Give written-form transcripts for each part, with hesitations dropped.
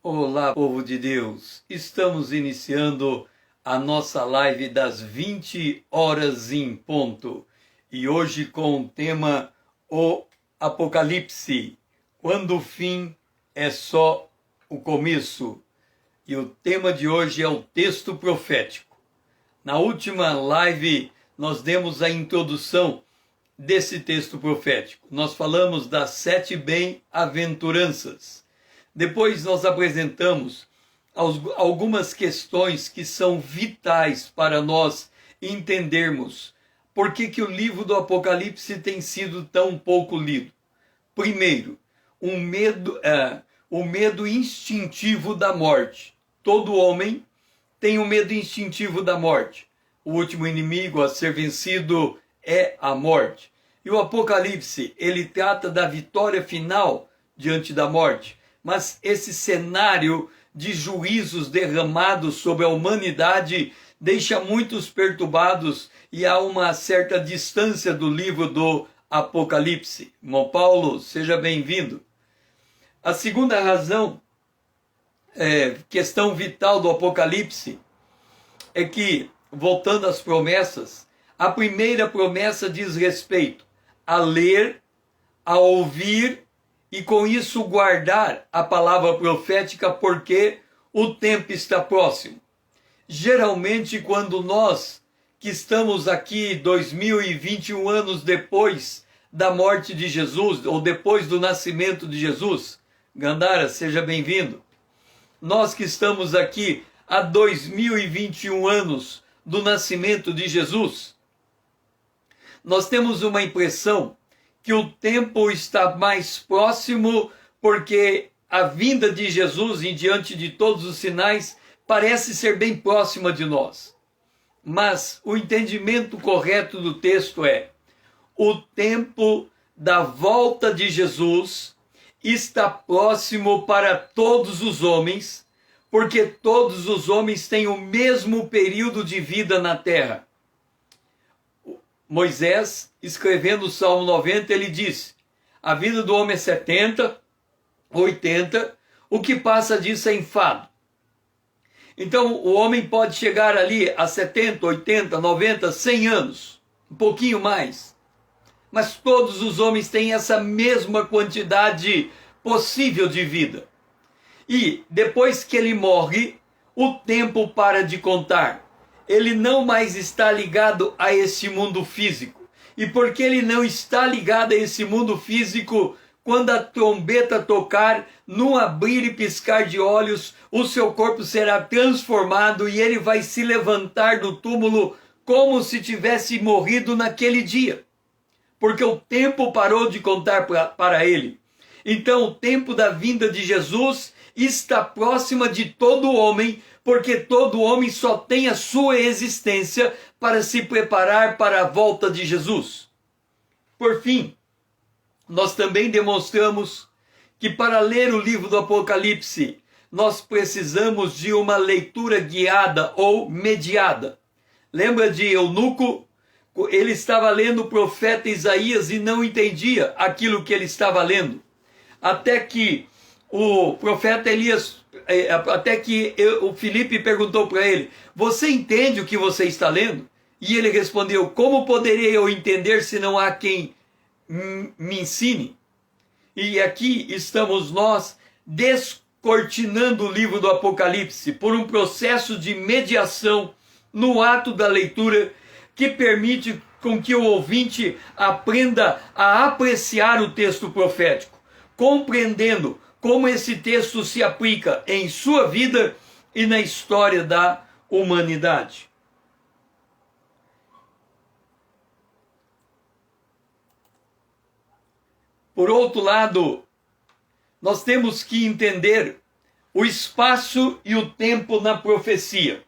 Olá, povo de Deus! Estamos iniciando a nossa live das 20 horas em ponto. E hoje com o tema O Apocalipse, quando o fim é só o começo. E o tema de hoje é o texto profético. Na última live nós demos a introdução desse texto profético. Nós falamos das 7 bem-aventuranças. Depois nós apresentamos algumas questões que são vitais para nós entendermos por que o livro do Apocalipse tem sido tão pouco lido. Primeiro, o medo instintivo da morte. Todo homem tem um medo instintivo da morte. O último inimigo a ser vencido é a morte. E o Apocalipse, ele trata da vitória final diante da morte. Mas esse cenário de juízos derramados sobre a humanidade deixa muitos perturbados e há uma certa distância do livro do Apocalipse. Irmão Paulo, seja bem-vindo. A segunda razão, questão vital do Apocalipse, é que, voltando às promessas, a primeira promessa diz respeito a ler, a ouvir e com isso guardar a palavra profética, porque o tempo está próximo. Geralmente, quando nós, que estamos aqui 2021 anos depois da morte de Jesus, ou depois do nascimento de Jesus, Gandara, seja bem-vindo. Nós que estamos aqui há 2021 anos do nascimento de Jesus, nós temos uma impressão que o tempo está mais próximo, porque a vinda de Jesus, em diante de todos os sinais, parece ser bem próxima de nós. Mas o entendimento correto do texto é: o tempo da volta de Jesus está próximo para todos os homens, porque todos os homens têm o mesmo período de vida na terra. Moisés, escrevendo o Salmo 90, ele disse: a vida do homem é 70, 80, o que passa disso é enfado. Então o homem pode chegar ali a 70, 80, 90, 100 anos, um pouquinho mais. Mas todos os homens têm essa mesma quantidade possível de vida. E depois que ele morre, o tempo para de contar. Ele não mais está ligado a esse mundo físico. E porque ele não está ligado a esse mundo físico, quando a trombeta tocar, num abrir e piscar de olhos, o seu corpo será transformado e ele vai se levantar do túmulo como se tivesse morrido naquele dia. Porque o tempo parou de contar para ele. Então o tempo da vinda de Jesus está próxima de todo homem, porque todo homem só tem a sua existência para se preparar para a volta de Jesus. Por fim, nós também demonstramos que para ler o livro do Apocalipse, nós precisamos de uma leitura guiada ou mediada. Lembra de Eunuco? Ele estava lendo o profeta Isaías e não entendia aquilo que ele estava lendo. Até que o profeta Elias, o Filipe perguntou para ele: você entende o que você está lendo? E ele respondeu: como poderei eu entender se não há quem me ensine? E aqui estamos nós descortinando o livro do Apocalipse por um processo de mediação no ato da leitura, que permite com que o ouvinte aprenda a apreciar o texto profético, compreendendo como esse texto se aplica em sua vida e na história da humanidade. Por outro lado, nós temos que entender o espaço e o tempo na profecia.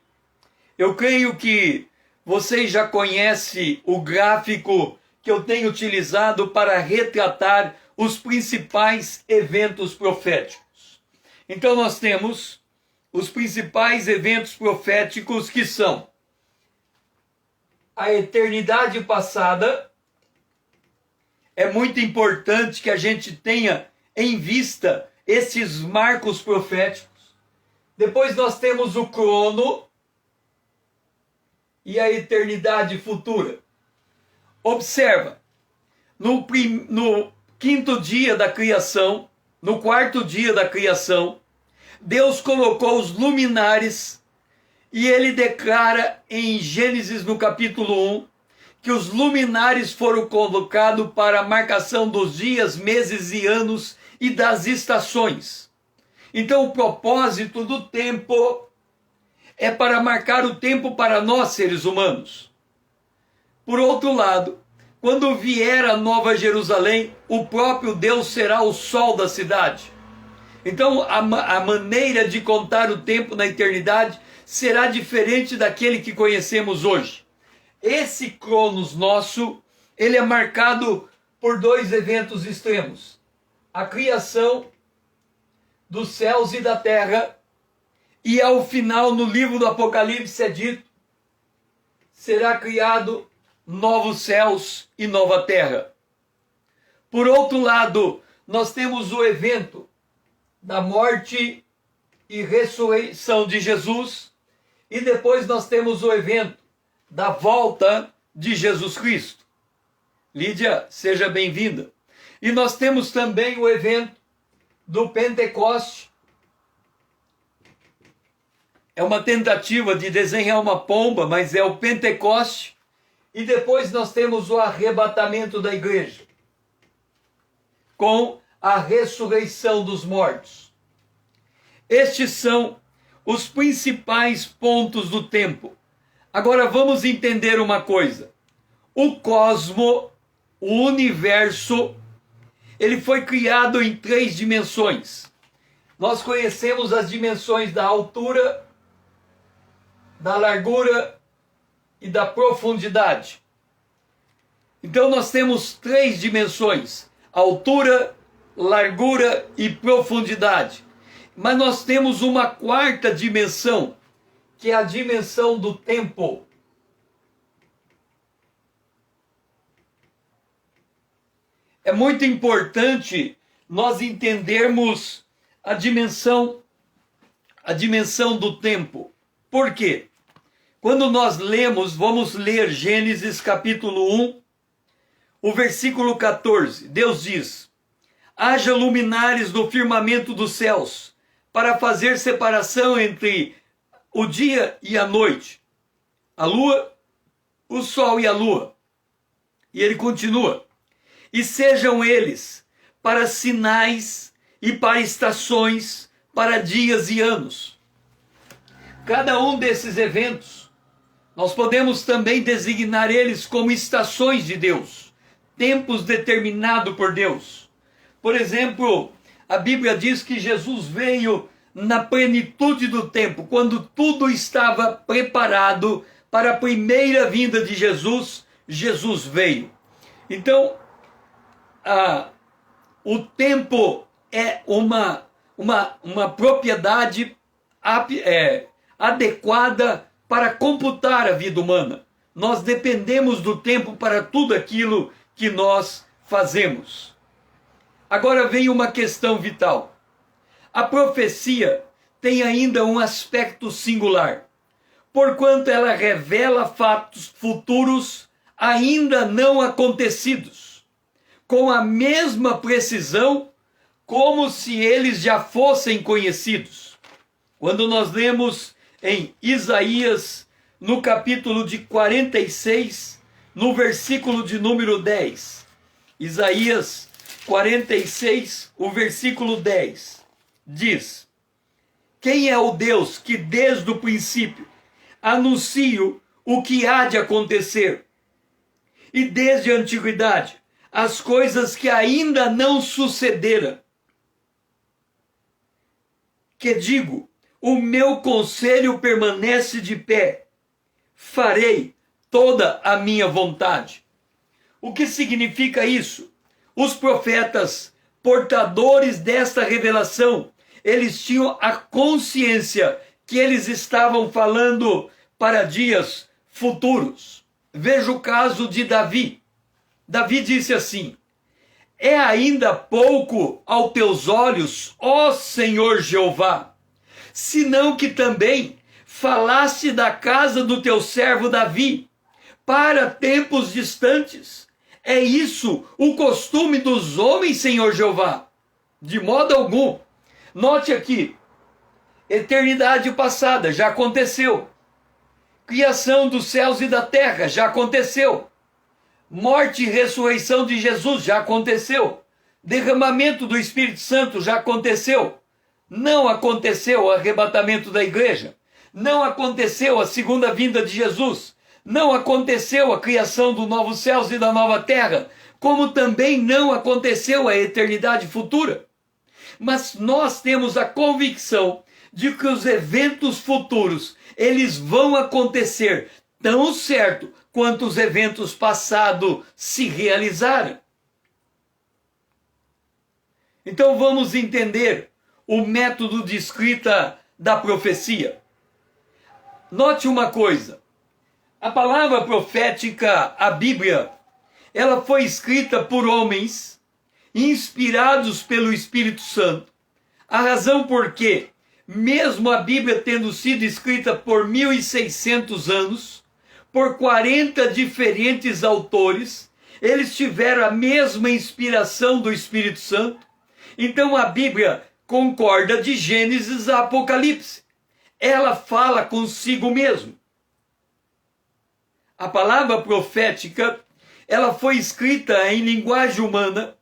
Eu creio que vocês já conhecem o gráfico que eu tenho utilizado para retratar os principais eventos proféticos. Então nós temos os principais eventos proféticos, que são a eternidade passada. É muito importante que a gente tenha em vista esses marcos proféticos. Depois nós temos o crono e a eternidade futura. Observa, no quinto dia da criação, no quarto dia da criação, Deus colocou os luminares e ele declara em Gênesis no capítulo 1 que os luminares foram colocados para a marcação dos dias, meses e anos e das estações. Então o propósito do tempo é para marcar o tempo para nós seres humanos. Por outro lado, quando vier a Nova Jerusalém, o próprio Deus será o sol da cidade. Então a maneira de contar o tempo na eternidade será diferente daquele que conhecemos hoje. Esse Cronos nosso, ele é marcado por dois eventos extremos. A criação dos céus e da terra, e ao final, no livro do Apocalipse é dito, será criado novos céus e nova terra. Por outro lado, nós temos o evento da morte e ressurreição de Jesus, e depois nós temos o evento da volta de Jesus Cristo. Lídia, seja bem-vinda. E nós temos também o evento do Pentecoste. É uma tentativa de desenhar uma pomba, mas é o Pentecoste. E depois nós temos o arrebatamento da igreja, com a ressurreição dos mortos. Estes são os principais pontos do tempo. Agora vamos entender uma coisa. O cosmo, o universo, ele foi criado em 3 dimensões. Nós conhecemos as dimensões da altura, da largura e da profundidade. Então nós temos 3 dimensões: altura, largura e profundidade. Mas nós temos uma 4ª dimensão, que é a dimensão do tempo. É muito importante nós entendermos a dimensão do tempo. Por quê? Quando nós lemos, vamos ler Gênesis capítulo 1, o versículo 14. Deus diz: haja luminares no firmamento dos céus, para fazer separação entre o dia e a noite, a lua, o sol e a lua. E ele continua: e sejam eles para sinais e para estações, para dias e anos. Cada um desses eventos, nós podemos também designar eles como estações de Deus, tempos determinados por Deus. Por exemplo, a Bíblia diz que Jesus veio na plenitude do tempo, quando tudo estava preparado para a primeira vinda de Jesus, Jesus veio. Então, o tempo é uma propriedade adequada para computar a vida humana. Nós dependemos do tempo para tudo aquilo que nós fazemos. Agora vem uma questão vital. A profecia tem ainda um aspecto singular, porquanto ela revela fatos futuros ainda não acontecidos, com a mesma precisão como se eles já fossem conhecidos. Quando nós lemos em Isaías, no capítulo de 46, no versículo de número 10, Isaías 46, o versículo 10, diz: quem é o Deus que desde o princípio anuncia o que há de acontecer, e desde a antiguidade as coisas que ainda não sucederam? Que digo, o meu conselho permanece de pé, farei toda a minha vontade. O que significa isso? Os profetas, portadores desta revelação, eles tinham a consciência que eles estavam falando para dias futuros. Veja o caso de Davi. Davi disse assim: é ainda pouco aos teus olhos, ó Senhor Jeová, senão que também falaste da casa do teu servo Davi, para tempos distantes. É isso o costume dos homens, Senhor Jeová? De modo algum. Note aqui, eternidade passada, já aconteceu. Criação dos céus e da terra, já aconteceu. Morte e ressurreição de Jesus, já aconteceu. Derramamento do Espírito Santo, já aconteceu. Não aconteceu o arrebatamento da igreja. Não aconteceu a segunda vinda de Jesus. Não aconteceu a criação dos novos céus e da nova terra. Como também não aconteceu a eternidade futura. Mas nós temos a convicção de que os eventos futuros, eles vão acontecer tão certo quanto os eventos passados se realizaram. Então vamos entender o método de escrita da profecia. Note uma coisa, a palavra profética, a Bíblia, ela foi escrita por homens inspirados pelo Espírito Santo. A razão por quê? Mesmo a Bíblia tendo sido escrita por 1600 anos, por 40 diferentes autores, eles tiveram a mesma inspiração do Espírito Santo. Então a Bíblia concorda de Gênesis a Apocalipse. Ela fala consigo mesmo. A palavra profética, ela foi escrita em linguagem humana,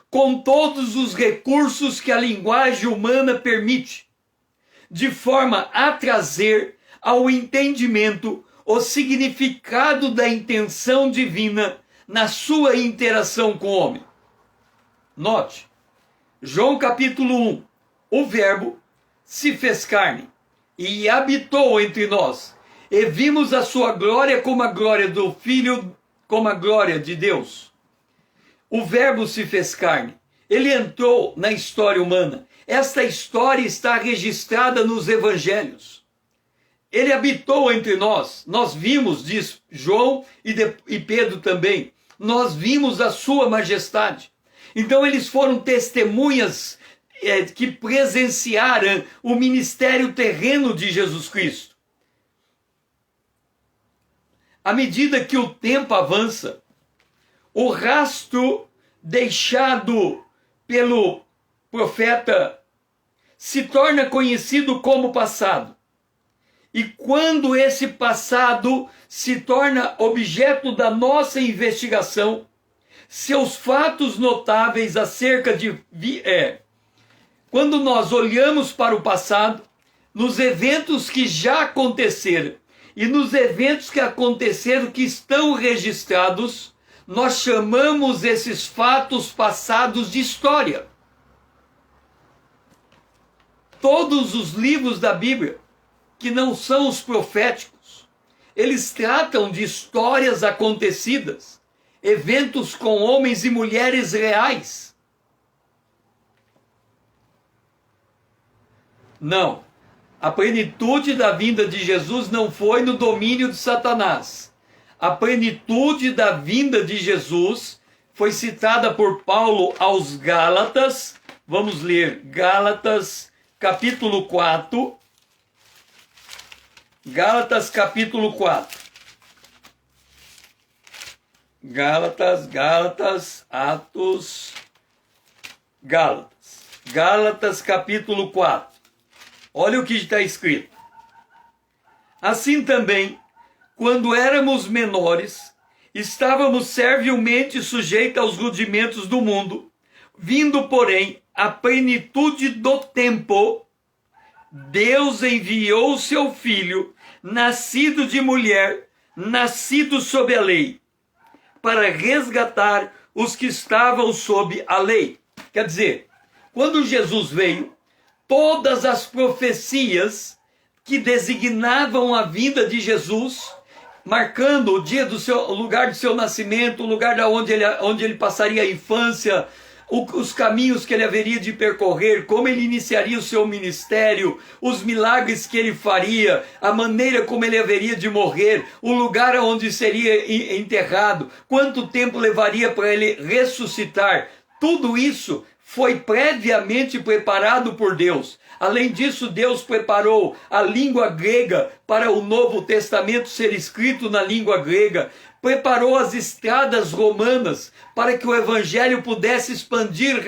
com todos os recursos que a linguagem humana permite, de forma a trazer ao entendimento o significado da intenção divina na sua interação com o homem. Note, João capítulo 1, o verbo se fez carne e habitou entre nós, e vimos a sua glória como a glória do Filho, como a glória de Deus. O verbo se fez carne, ele entrou na história humana. Esta história está registrada nos evangelhos. Ele habitou entre nós. Nós vimos, diz João e Pedro também, nós vimos a sua majestade. Então eles foram testemunhas que presenciaram o ministério terreno de Jesus Cristo. À medida que o tempo avança, o rastro deixado pelo profeta se torna conhecido como passado. E quando esse passado se torna objeto da nossa investigação, seus fatos notáveis acerca de... quando nós olhamos para o passado, nos eventos que já aconteceram e nos eventos que aconteceram que estão registrados, nós chamamos esses fatos passados de história. Todos os livros da Bíblia, que não são os proféticos, eles tratam de histórias acontecidas, eventos com homens e mulheres reais. Não, a plenitude da vinda de Jesus não foi no domínio de Satanás. A plenitude da vinda de Jesus foi citada por Paulo aos Gálatas. Vamos ler Gálatas capítulo 4. Gálatas capítulo 4. Gálatas, Atos, Gálatas. Gálatas capítulo 4. Olha o que está escrito. Assim também, quando éramos menores, estávamos servilmente sujeitos aos rudimentos do mundo, vindo, porém, a plenitude do tempo, Deus enviou o seu Filho, nascido de mulher, nascido sob a lei, para resgatar os que estavam sob a lei. Quer dizer, quando Jesus veio, todas as profecias que designavam a vinda de Jesus, marcando o dia o lugar do seu nascimento, o lugar onde ele passaria a infância, os caminhos que ele haveria de percorrer, como ele iniciaria o seu ministério, os milagres que ele faria, a maneira como ele haveria de morrer, o lugar onde seria enterrado, quanto tempo levaria para ele ressuscitar. Tudo isso foi previamente preparado por Deus. Além disso, Deus preparou a língua grega para o Novo Testamento ser escrito na língua grega, preparou as estradas romanas para que o evangelho pudesse expandir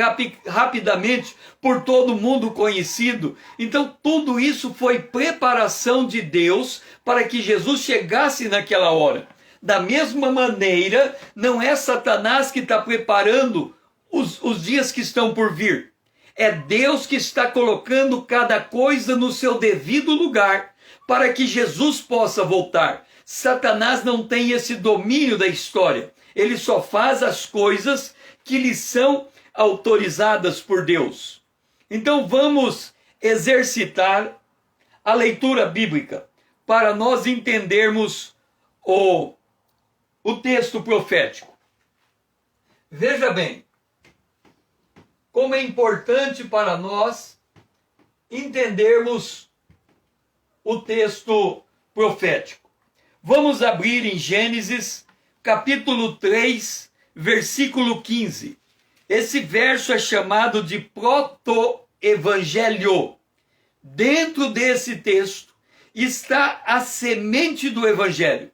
rapidamente por todo o mundo conhecido. Então, tudo isso foi preparação de Deus para que Jesus chegasse naquela hora. Da mesma maneira, não é Satanás que está preparando os dias que estão por vir. É Deus que está colocando cada coisa no seu devido lugar para que Jesus possa voltar. Satanás não tem esse domínio da história. Ele só faz as coisas que lhe são autorizadas por Deus. Então vamos exercitar a leitura bíblica para nós entendermos o texto profético. Veja bem, como é importante para nós entendermos o texto profético. Vamos abrir em Gênesis, capítulo 3, versículo 15. Esse verso é chamado de proto-evangelho. Dentro desse texto está a semente do evangelho.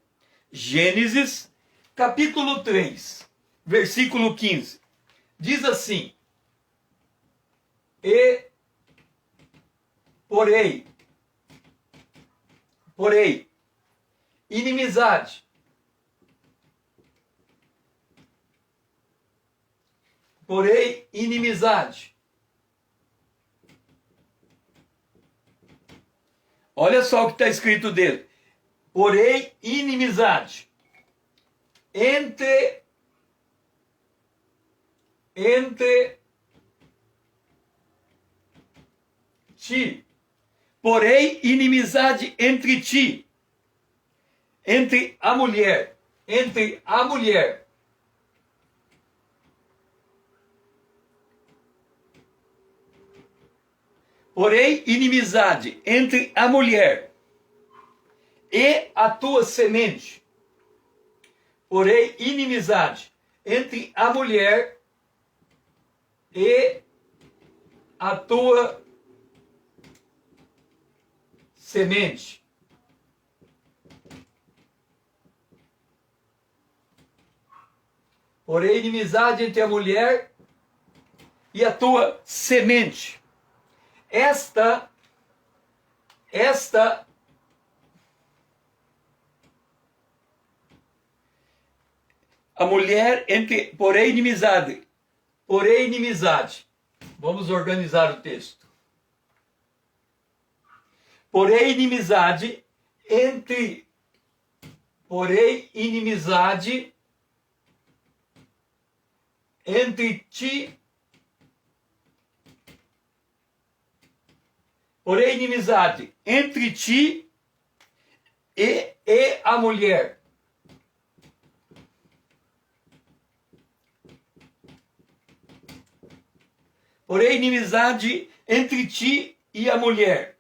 Gênesis, capítulo 3, versículo 15. Diz assim: porém, inimizade, olha só o que está escrito dele. Porém, inimizade entre ti. Porém, inimizade entre ti, entre a mulher. Porém, inimizade entre a mulher e a tua semente. Porém, inimizade entre a mulher e a tua semente. Porém, inimizade entre a mulher e a tua semente. Esta a mulher entre, porém inimizade. Vamos organizar o texto. Porém inimizade entre ti. Porém inimizade entre ti e a mulher. Porém inimizade entre ti e a mulher.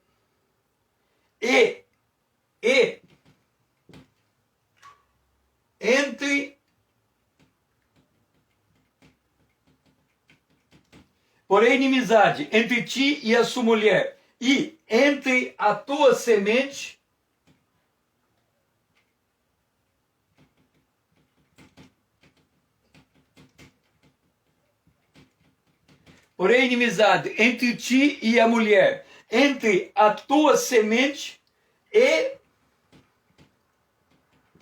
Porém inimizade entre ti e a sua mulher, e entre a tua semente porém inimizade entre ti e a mulher, entre a tua semente e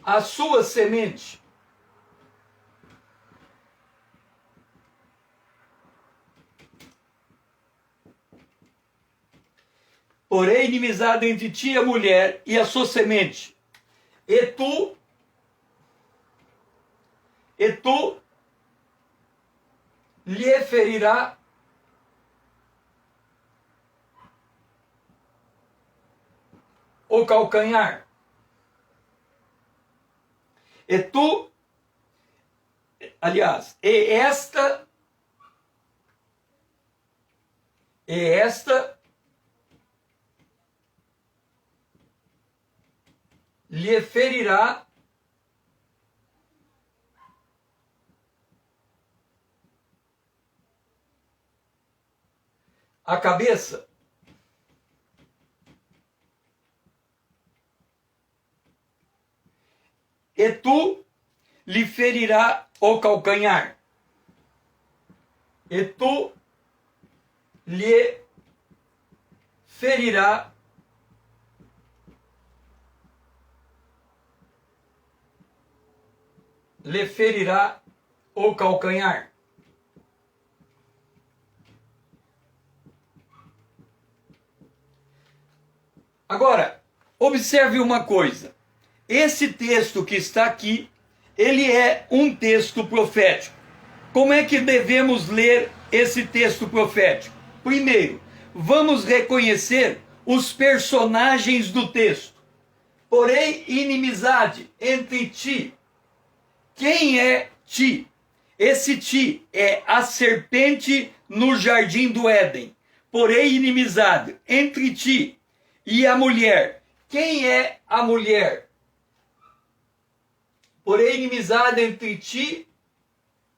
a sua semente. Porém, inimizade entre ti e a mulher e a sua semente. E tu lhe ferirá o calcanhar. E esta lhe ferirá a cabeça. E tu lhe ferirá o calcanhar. E tu lhe ferirá o calcanhar. Agora, observe uma coisa. Esse texto que está aqui, ele é um texto profético. Como é que devemos ler esse texto profético? Primeiro, vamos reconhecer os personagens do texto. Porém, inimizade entre ti. Quem é ti? Esse ti é a serpente no jardim do Éden. Porém, inimizade entre ti e a mulher. Quem é a mulher? Porém, inimizade entre ti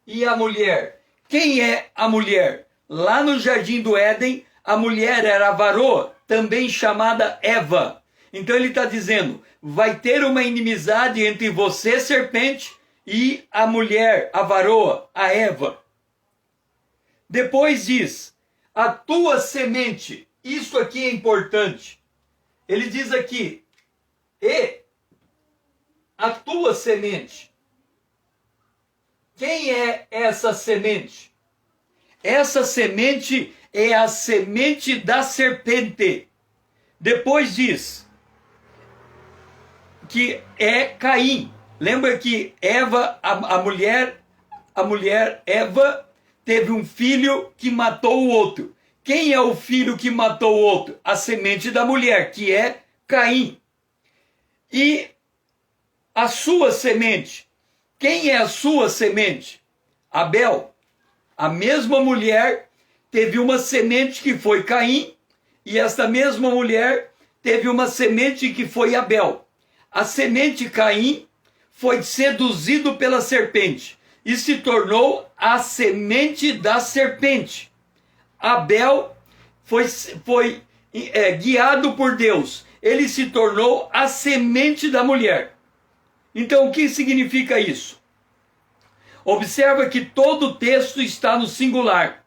e a mulher. Quem é a mulher? Lá no jardim do Éden, a mulher era a varoa, também chamada Eva. Então ele está dizendo, vai ter uma inimizade entre você, serpente, e a mulher, a varoa, a Eva. Depois diz, a tua semente, isso aqui é importante. Ele diz aqui, e a tua semente. Quem é essa semente? Essa semente é a semente da serpente. Depois diz que é Caim. Lembra que Eva, a mulher Eva, teve um filho que matou o outro. Quem é o filho que matou o outro? A semente da mulher, que é Caim. E a sua semente. Quem é a sua semente? Abel. A mesma mulher teve uma semente que foi Caim, e esta mesma mulher teve uma semente que foi Abel. A semente Caim foi seduzido pela serpente e se tornou a semente da serpente. Abel foi guiado por Deus. Ele se tornou a semente da mulher. Então, o que significa isso? Observa que todo o texto está no singular.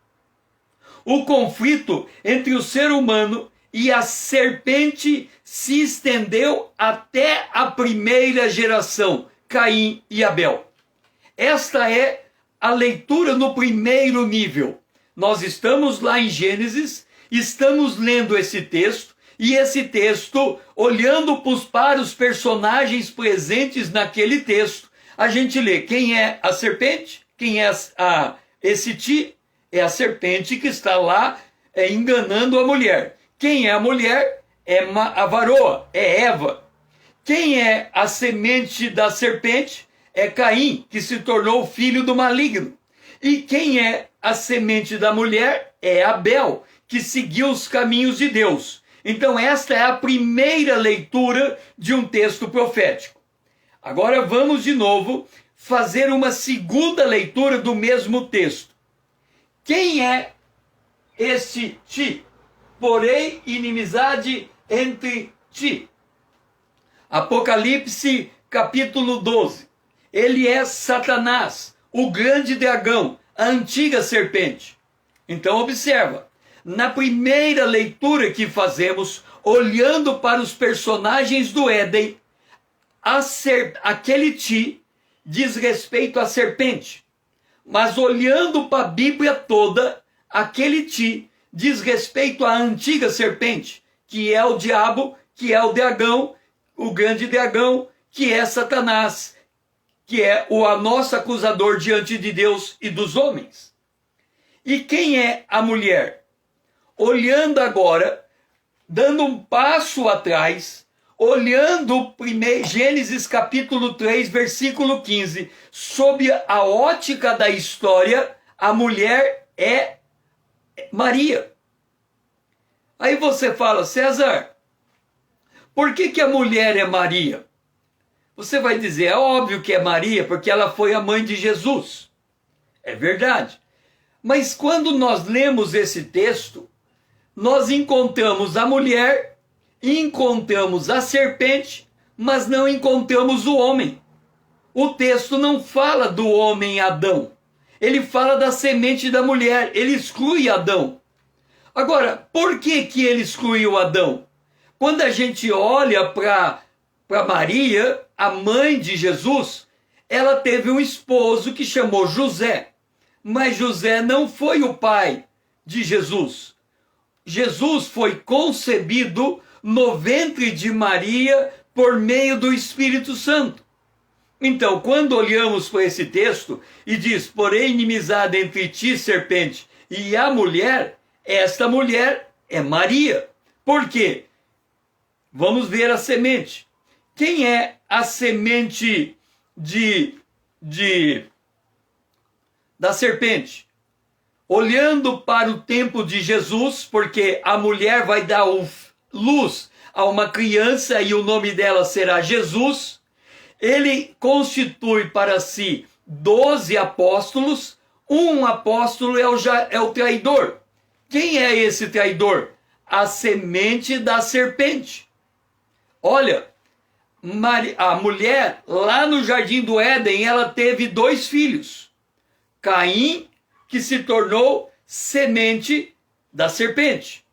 O conflito entre o ser humano e a serpente se estendeu até a primeira geração, Caim e Abel. Esta é a leitura no primeiro nível. Nós estamos lá em Gênesis, estamos lendo esse texto, e esse texto, olhando para os personagens presentes naquele texto, a gente lê quem é a serpente, quem é esse ti, é a serpente que está lá enganando a mulher. Quem é a mulher? É a varoa, é Eva. Quem é a semente da serpente? É Caim, que se tornou filho do maligno. E quem é a semente da mulher? É Abel, que seguiu os caminhos de Deus. Então esta é a primeira leitura de um texto profético. Agora vamos de novo fazer uma segunda leitura do mesmo texto. Quem é esse ti? Porém, inimizade entre ti. Apocalipse capítulo 12. Ele é Satanás, o grande dragão, a antiga serpente. Então observa, na primeira leitura que fazemos, olhando para os personagens do Éden, aquele ti diz respeito à serpente. Mas olhando para a Bíblia toda, aquele ti diz respeito à antiga serpente, que é o diabo, que é o dragão, o grande dragão, que é Satanás, que é o nosso acusador diante de Deus e dos homens. E quem é a mulher? Olhando agora, dando um passo atrás, olhando Gênesis capítulo 3, versículo 15, sob a ótica da história, a mulher é Maria. Aí você fala, César, por que a mulher é Maria? Você vai dizer, é óbvio que é Maria, porque ela foi a mãe de Jesus. É verdade. Mas quando nós lemos esse texto, nós encontramos a mulher, encontramos a serpente, mas não encontramos o homem. O texto não fala do homem Adão. Ele fala da semente da mulher. Ele exclui Adão. Agora, por que que ele excluiu Adão? Quando a gente olha para Maria, a mãe de Jesus, ela teve um esposo que chamou José. Mas José não foi o pai de Jesus. Jesus foi concebido no ventre de Maria por meio do Espírito Santo. Então, quando olhamos para esse texto e diz, porém inimizade entre ti, serpente, e a mulher, esta mulher é Maria. Por quê? Vamos ver a semente. Quem é a semente da serpente? Olhando para o tempo de Jesus, porque a mulher vai dar luz a uma criança e o nome dela será Jesus, ele constitui para si 12 apóstolos, um apóstolo é o traidor. Quem é esse traidor? A semente da serpente. Olha, a mulher lá no Jardim do Éden, ela teve 2 filhos. Caim, que se tornou semente da serpente.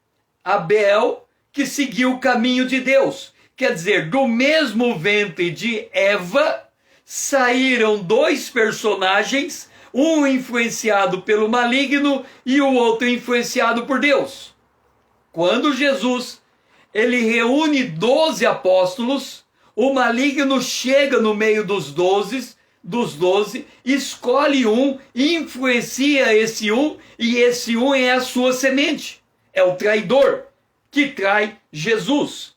Abel, que seguiu o caminho de Deus. Quer dizer, do mesmo ventre de Eva, saíram 2 personagens, um influenciado pelo maligno e o outro influenciado por Deus. Quando Jesus, ele reúne 12 apóstolos, o maligno chega no meio dos 12, escolhe um, influencia esse um, e esse um é a sua semente. É o traidor que trai Jesus.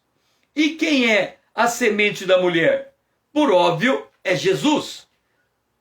E quem é a semente da mulher? Por óbvio, é Jesus.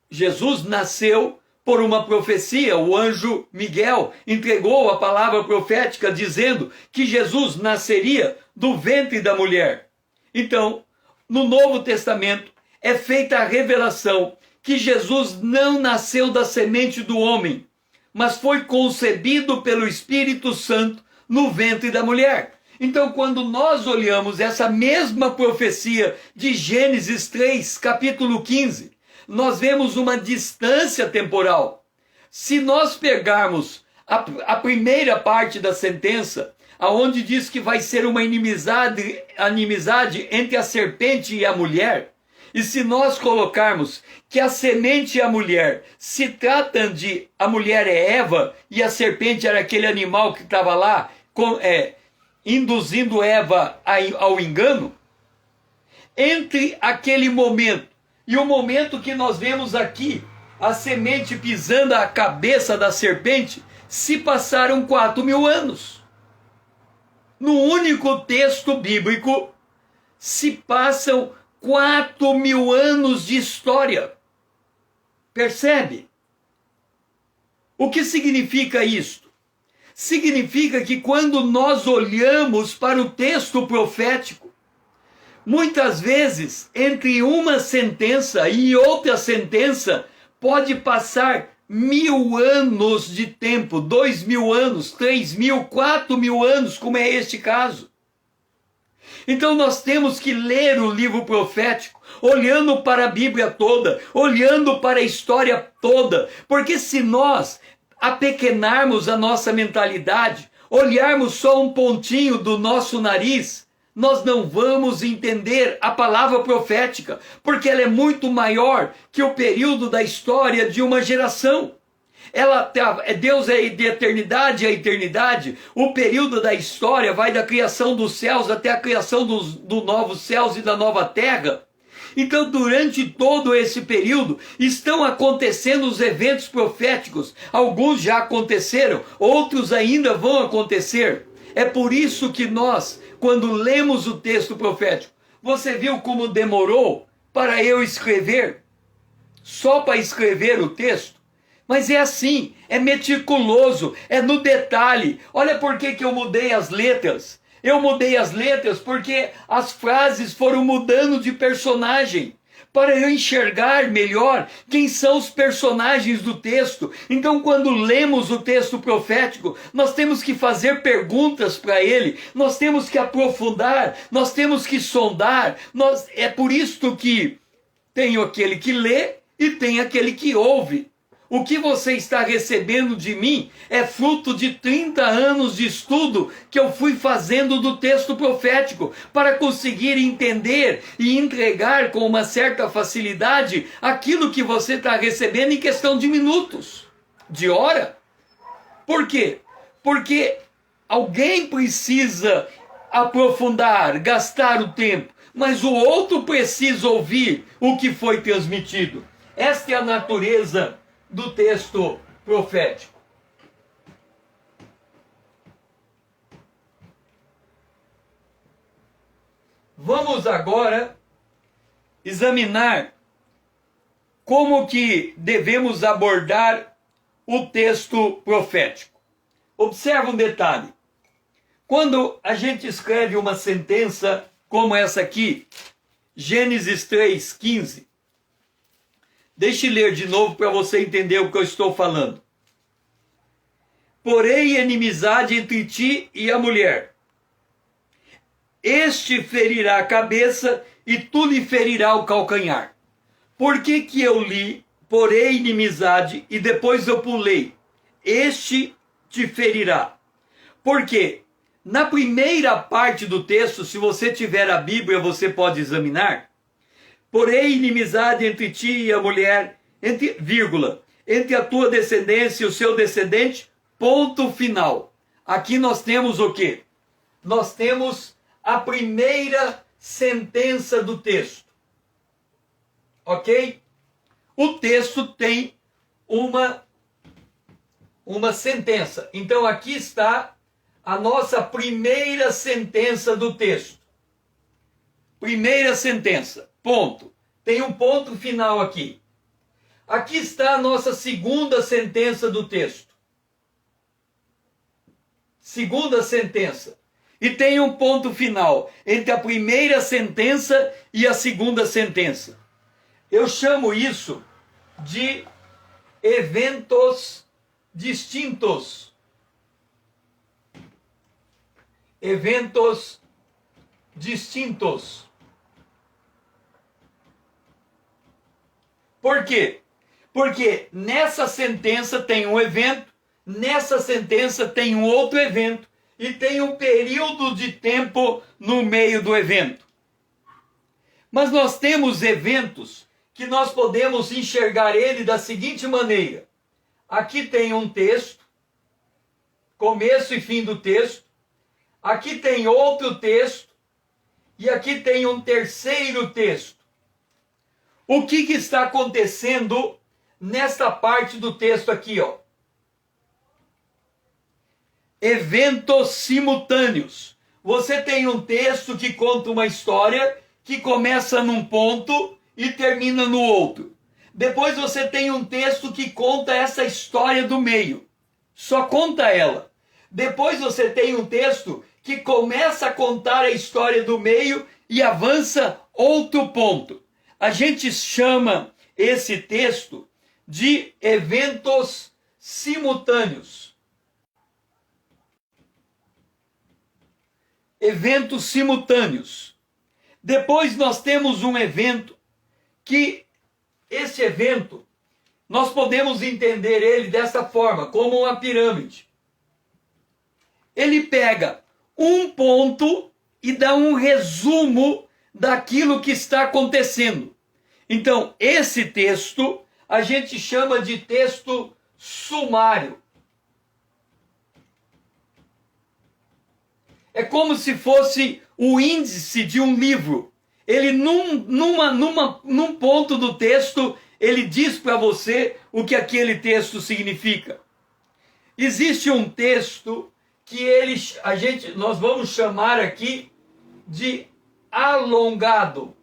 Jesus nasceu por uma profecia. O anjo Miguel entregou a palavra profética dizendo que Jesus nasceria do ventre da mulher. Então, no Novo Testamento, é feita a revelação que Jesus não nasceu da semente do homem, mas foi concebido pelo Espírito Santo no ventre da mulher. Então, quando nós olhamos essa mesma profecia de Gênesis 3, capítulo 15, nós vemos uma distância temporal. Se nós pegarmos a primeira parte da sentença, aonde diz que vai ser uma inimizade entre a serpente e a mulher, e se nós colocarmos que a semente e a mulher se tratam de a mulher é Eva e a serpente era aquele animal que estava lá induzindo Eva ao engano, entre aquele momento e o momento que nós vemos aqui, a semente pisando a cabeça da serpente, se passaram 4.000 anos. No único texto bíblico, se passam 4.000 anos de história. Percebe? O que significa isto? Significa que quando nós olhamos para o texto profético, muitas vezes entre uma sentença e outra sentença pode passar 1.000 anos de tempo, 2.000 anos, 3.000, 4.000 anos, como é este caso. Então nós temos que ler o livro profético, olhando para a Bíblia toda, olhando para a história toda, porque se nós apequenarmos a nossa mentalidade, olharmos só um pontinho do nosso nariz, nós não vamos entender a palavra profética, porque ela é muito maior que o período da história de uma geração. Deus é de eternidade a eternidade. O período da história vai da criação dos céus até a criação dos novos céus e da nova terra. Então, durante todo esse período, estão acontecendo os eventos proféticos. Alguns já aconteceram, outros ainda vão acontecer. É por isso que nós, quando lemos o texto profético, você viu como demorou para eu escrever? Só para escrever o texto? Mas é assim, é meticuloso, é no detalhe. Olha por que eu mudei as letras. Eu mudei as letras porque as frases foram mudando de personagem. para eu enxergar melhor quem são os personagens do texto. Então, quando lemos o texto profético, nós temos que fazer perguntas para ele, nós temos que aprofundar, nós temos que sondar. É por isso que tem aquele que lê e tem aquele que ouve. O que você está recebendo de mim é fruto de 30 anos de estudo que eu fui fazendo do texto profético para conseguir entender e entregar com uma certa facilidade aquilo que você está recebendo em questão de minutos, de hora. Por quê? Porque alguém precisa aprofundar, gastar o tempo, mas o outro precisa ouvir o que foi transmitido. Esta é a natureza do texto profético. Vamos agora examinar como que devemos abordar o texto profético. Observa um detalhe. Quando a gente escreve uma sentença como essa aqui, Gênesis 3:15, deixe eu ler de novo para você entender o que eu estou falando. Porém, inimizade entre ti e a mulher. Este ferirá a cabeça e tu lhe ferirá o calcanhar. Por que que eu li, porém, inimizade, e depois eu pulei? Este te ferirá. Porque na primeira parte do texto, se você tiver a Bíblia, você pode examinar. Porém, inimizade entre ti e a mulher, entre a tua descendência e o seu descendente, ponto final. Aqui nós temos o quê? Nós temos a primeira sentença do texto. Ok? O texto tem uma sentença. Então aqui está a nossa primeira sentença do texto. Primeira sentença. Ponto. Tem um ponto final aqui. Aqui está a nossa segunda sentença do texto. Segunda sentença. E tem um ponto final entre a primeira sentença e a segunda sentença. Eu chamo isso de eventos distintos. Eventos distintos. Por quê? Porque nessa sentença tem um evento, nessa sentença tem um outro evento, e tem um período de tempo no meio do evento. Mas nós temos eventos que nós podemos enxergar ele da seguinte maneira. Aqui tem um texto, começo e fim do texto. Aqui tem outro texto, e aqui tem um terceiro texto. O que está acontecendo nesta parte do texto aqui, ó? Eventos simultâneos. Você tem um texto que conta uma história que começa num ponto e termina no outro. Depois você tem um texto que conta essa história do meio. Só conta ela. Depois você tem um texto que começa a contar a história do meio e avança outro ponto. A gente chama esse texto de eventos simultâneos. Eventos simultâneos. Depois nós temos um evento que esse evento nós podemos entender ele dessa forma, como uma pirâmide. Ele pega um ponto e dá um resumo daquilo que está acontecendo. Então, esse texto a gente chama de texto sumário. É como se fosse o índice de um livro. Ele, num ponto do texto, ele diz para você o que aquele texto significa. Existe um texto que nós vamos chamar aqui de alongado.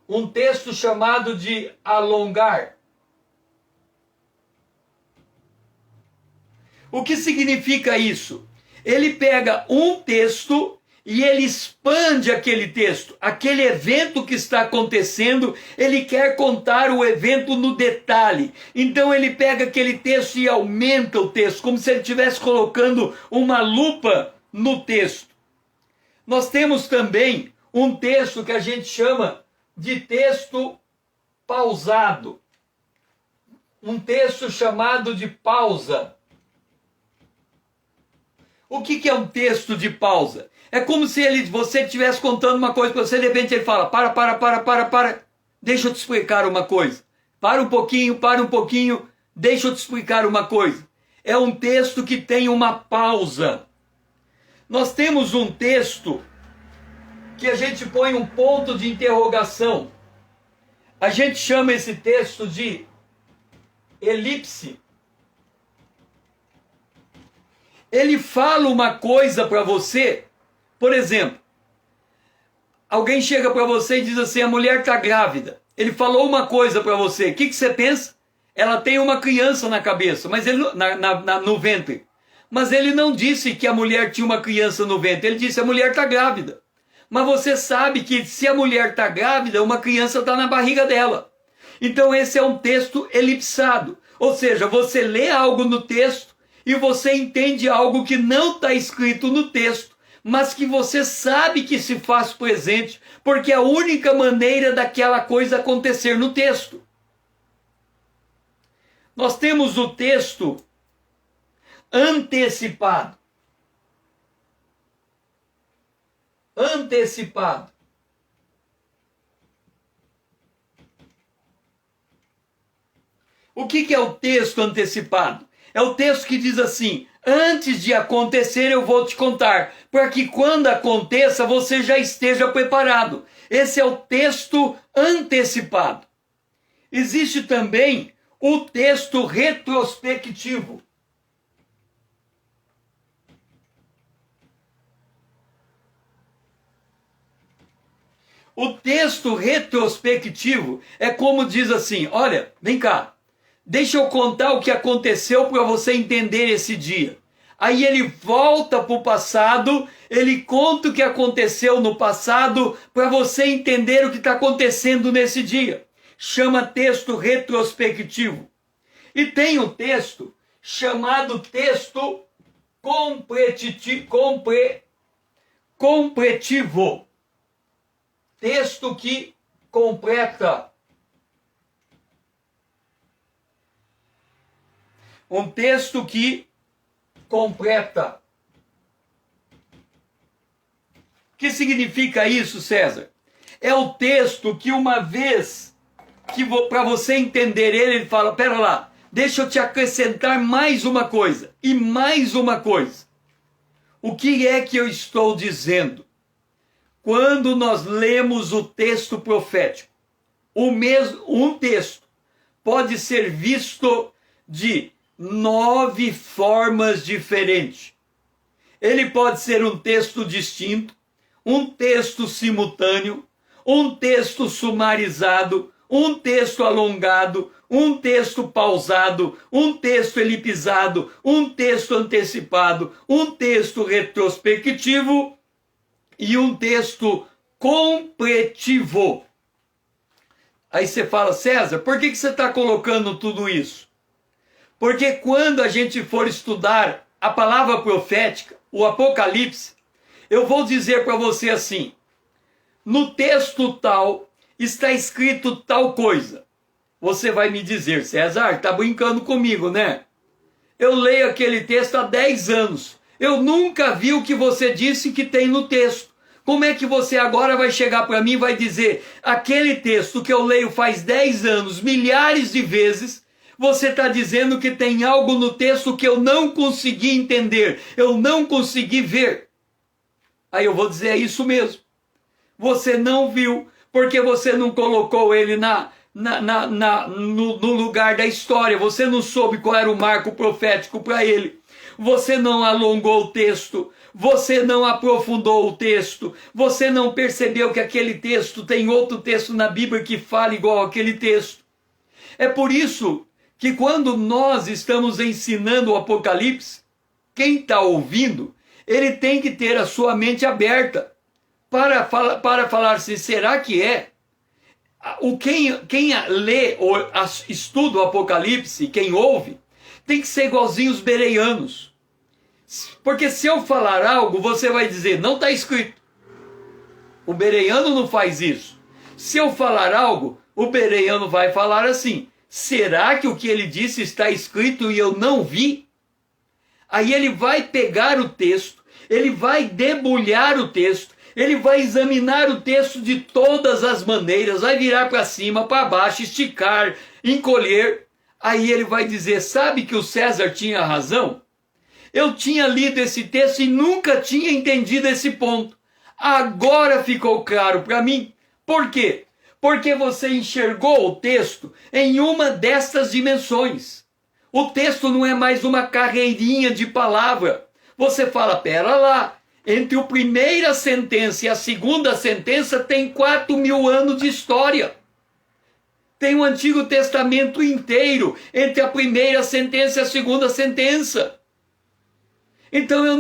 Um texto chamado de alongar. O que significa isso? Ele pega um texto e ele expande aquele texto, aquele evento que está acontecendo, ele quer contar o evento no detalhe. Então ele pega aquele texto e aumenta o texto, como se ele estivesse colocando uma lupa no texto. Nós temos também um texto que a gente chama de texto pausado. Um texto chamado de pausa. O que é um texto de pausa? É como se você estivesse contando uma coisa para você, de repente ele fala, para, deixa eu te explicar uma coisa. Para um pouquinho, deixa eu te explicar uma coisa. É um texto que tem uma pausa. Nós temos um texto que a gente põe um ponto de interrogação. A gente chama esse texto de elipse. Ele fala uma coisa para você, por exemplo, alguém chega para você e diz assim, a mulher está grávida. Ele falou uma coisa para você, o que você pensa? Ela tem uma criança na cabeça, mas ele, no ventre. Mas ele não disse que a mulher tinha uma criança no ventre, ele disse a mulher está grávida. Mas você sabe que se a mulher está grávida, uma criança está na barriga dela. Então esse é um texto elipsado. Ou seja, você lê algo no texto e você entende algo que não está escrito no texto, mas que você sabe que se faz presente, porque é a única maneira daquela coisa acontecer no texto. Nós temos o texto antecipado. Antecipado. O que é o texto antecipado? É o texto que diz assim, antes de acontecer eu vou te contar, para que quando aconteça você já esteja preparado. Esse é o texto antecipado. Existe também o texto retrospectivo. O texto retrospectivo é como diz assim, olha, vem cá, deixa eu contar o que aconteceu para você entender esse dia. Aí ele volta para o passado, ele conta o que aconteceu no passado para você entender o que está acontecendo nesse dia. Chama texto retrospectivo. E tem um texto chamado texto completivo. Texto que completa. Um texto que completa. O que significa isso, César? É o texto que uma vez, que para você entender ele fala, pera lá, deixa eu te acrescentar mais uma coisa, e mais uma coisa. O que é que eu estou dizendo? Quando nós lemos o texto profético, um texto pode ser visto de 9 formas diferentes. Ele pode ser um texto distinto, um texto simultâneo, um texto sumarizado, um texto alongado, um texto pausado, um texto elipsado, um texto antecipado, um texto retrospectivo e um texto completivo. Aí você fala, César, por que você está colocando tudo isso? Porque quando a gente for estudar a palavra profética, o Apocalipse, eu vou dizer para você assim, no texto tal está escrito tal coisa. Você vai me dizer, César, está brincando comigo, né? Eu leio aquele texto há 10 anos. Eu nunca vi o que você disse que tem no texto. Como é que você agora vai chegar para mim e vai dizer, aquele texto que eu leio faz 10 anos, milhares de vezes, você está dizendo que tem algo no texto que eu não consegui entender, eu não consegui ver. Aí eu vou dizer, é isso mesmo. Você não viu, porque você não colocou ele no lugar da história, você não soube qual era o marco profético para ele. Você não alongou o texto, você não aprofundou o texto, você não percebeu que aquele texto tem outro texto na Bíblia que fala igual aquele texto. É por isso que quando nós estamos ensinando o Apocalipse, quem está ouvindo, ele tem que ter a sua mente aberta para falar assim, será que é? Quem lê ou estuda o Apocalipse, quem ouve, tem que ser igualzinho os bereanos. Porque se eu falar algo, você vai dizer, não está escrito. O bereano não faz isso. Se eu falar algo, o bereano vai falar assim, será que o que ele disse está escrito e eu não vi? Aí ele vai pegar o texto, ele vai debulhar o texto, ele vai examinar o texto de todas as maneiras, vai virar para cima, para baixo, esticar, encolher. Aí ele vai dizer, sabe que o César tinha razão? Eu tinha lido esse texto e nunca tinha entendido esse ponto. Agora ficou claro para mim. Por quê? Porque você enxergou o texto em uma destas dimensões. O texto não é mais uma carreirinha de palavra. Você fala, pera lá, entre a primeira sentença e a segunda sentença tem 4.000 anos de história. Tem o Antigo Testamento inteiro entre a primeira sentença e a segunda sentença. Então eu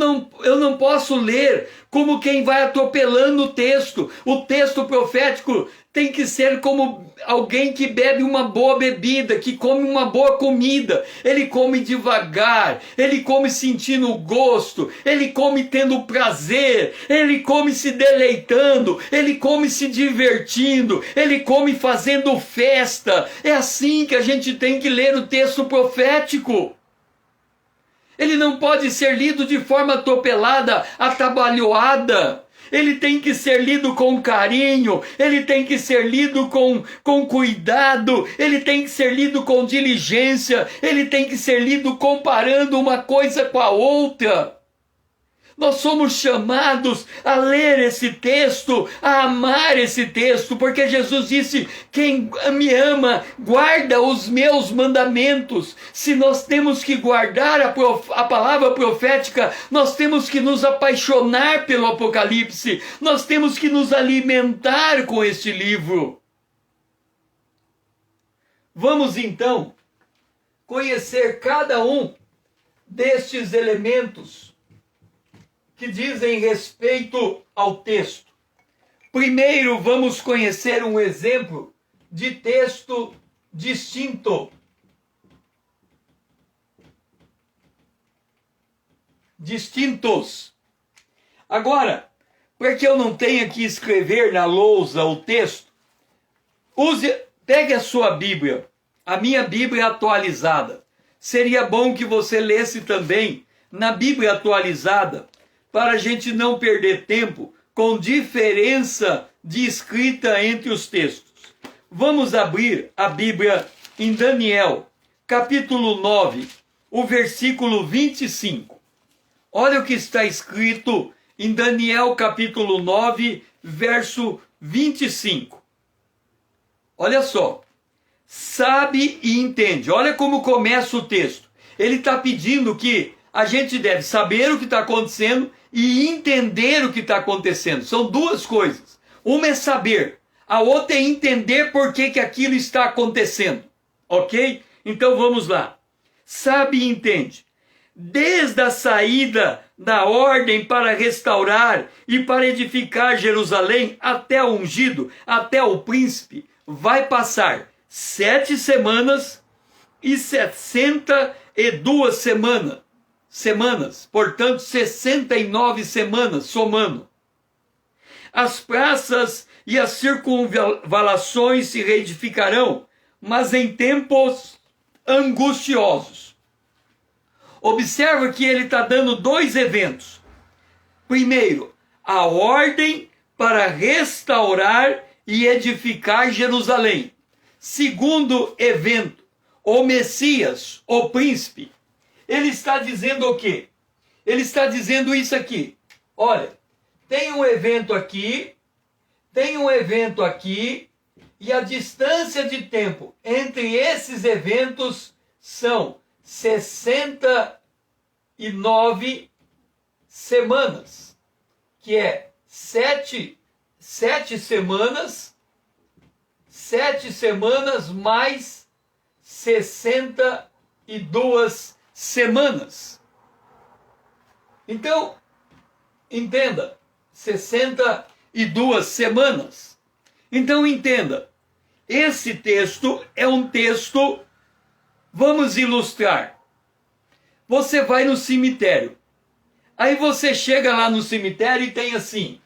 não posso ler como quem vai atropelando o texto. O texto profético tem que ser como alguém que bebe uma boa bebida, que come uma boa comida. Ele come devagar, ele come sentindo o gosto, ele come tendo prazer, ele come se deleitando, ele come se divertindo, ele come fazendo festa. É assim que a gente tem que ler o texto profético. Ele não pode ser lido de forma atropelada, atabalhoada. Ele tem que ser lido com carinho, ele tem que ser lido com cuidado, ele tem que ser lido com diligência, ele tem que ser lido comparando uma coisa com a outra. Nós somos chamados a ler esse texto, a amar esse texto, porque Jesus disse, quem me ama, guarda os meus mandamentos. Se nós temos que guardar a palavra profética, nós temos que nos apaixonar pelo Apocalipse, nós temos que nos alimentar com este livro. Vamos então conhecer cada um destes elementos que dizem respeito ao texto. Primeiro, vamos conhecer um exemplo de texto distinto. Distintos. Agora, para que eu não tenha que escrever na lousa o texto, pegue a sua Bíblia. A minha Bíblia é atualizada. Seria bom que você lesse também na Bíblia atualizada, para a gente não perder tempo com diferença de escrita entre os textos. Vamos abrir a Bíblia em Daniel, capítulo 9, o versículo 25. Olha o que está escrito em Daniel, capítulo 9, verso 25. Olha só. Sabe e entende. Olha como começa o texto. Ele está pedindo que a gente deve saber o que está acontecendo e entender o que está acontecendo. São duas coisas. Uma é saber, a outra é entender por que aquilo está acontecendo. Ok? Então vamos lá. Sabe e entende. Desde a saída da ordem para restaurar e para edificar Jerusalém até o ungido, até o príncipe, vai passar 7 semanas e 62 semanas, portanto 69 semanas somando. As praças e as circunvalações se reedificarão, mas em tempos angustiosos. Observa que ele está dando 2 eventos. Primeiro, a ordem para restaurar e edificar Jerusalém. Segundo evento, o Messias, o príncipe. Ele está dizendo o quê? Ele está dizendo isso aqui. Olha, tem um evento aqui, e a distância de tempo entre esses eventos são 69 semanas, que é 7 semanas, 7 semanas mais 62 semanas. Então, Entenda, 62 semanas. Então entenda, esse texto é um texto, vamos ilustrar. Você vai no cemitério. Aí você chega lá no cemitério e tem assim,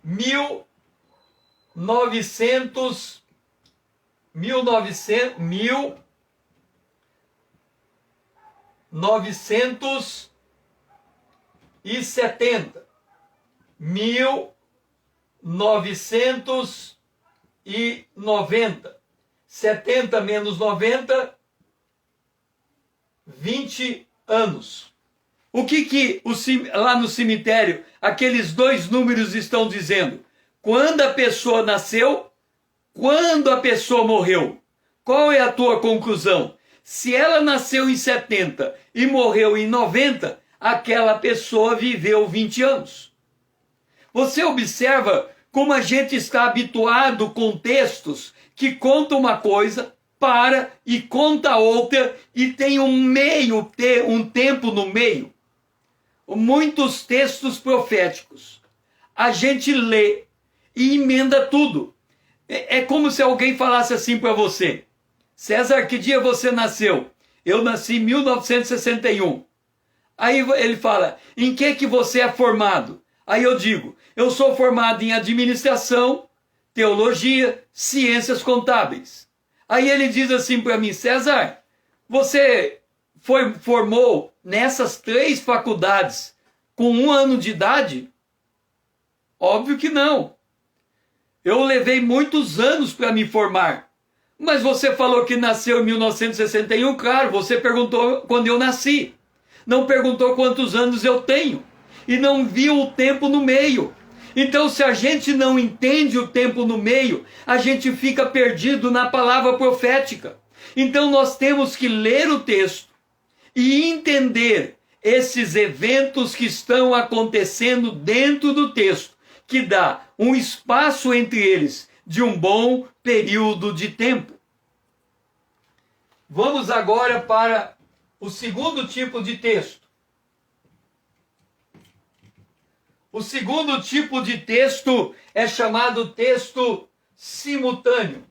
1970, 1990, 70 menos 90, 20 anos. O que lá no cemitério aqueles dois números estão dizendo? Quando a pessoa nasceu, quando a pessoa morreu. Qual é a tua conclusão? Se ela nasceu em 70 e morreu em 90, aquela pessoa viveu 20 anos. Você observa como a gente está habituado com textos que contam uma coisa, para e conta outra e tem um tempo no meio. Muitos textos proféticos. A gente lê e emenda tudo. É como se alguém falasse assim para você: César, que dia você nasceu? Eu nasci em 1961. Aí ele fala: em que você é formado? Aí eu digo: eu sou formado em administração, teologia, ciências contábeis. Aí ele diz assim para mim: César, você formou nessas 3 faculdades com 1 ano de idade? Óbvio que não. Eu levei muitos anos para me formar. Mas você falou que nasceu em 1961, claro, você perguntou quando eu nasci. Não perguntou quantos anos eu tenho. E não viu o tempo no meio. Então, se a gente não entende o tempo no meio, a gente fica perdido na palavra profética. Então, nós temos que ler o texto e entender esses eventos que estão acontecendo dentro do texto, que dá um espaço entre eles de um bom período de tempo. Vamos agora para o segundo tipo de texto. O segundo tipo de texto é chamado texto simultâneo.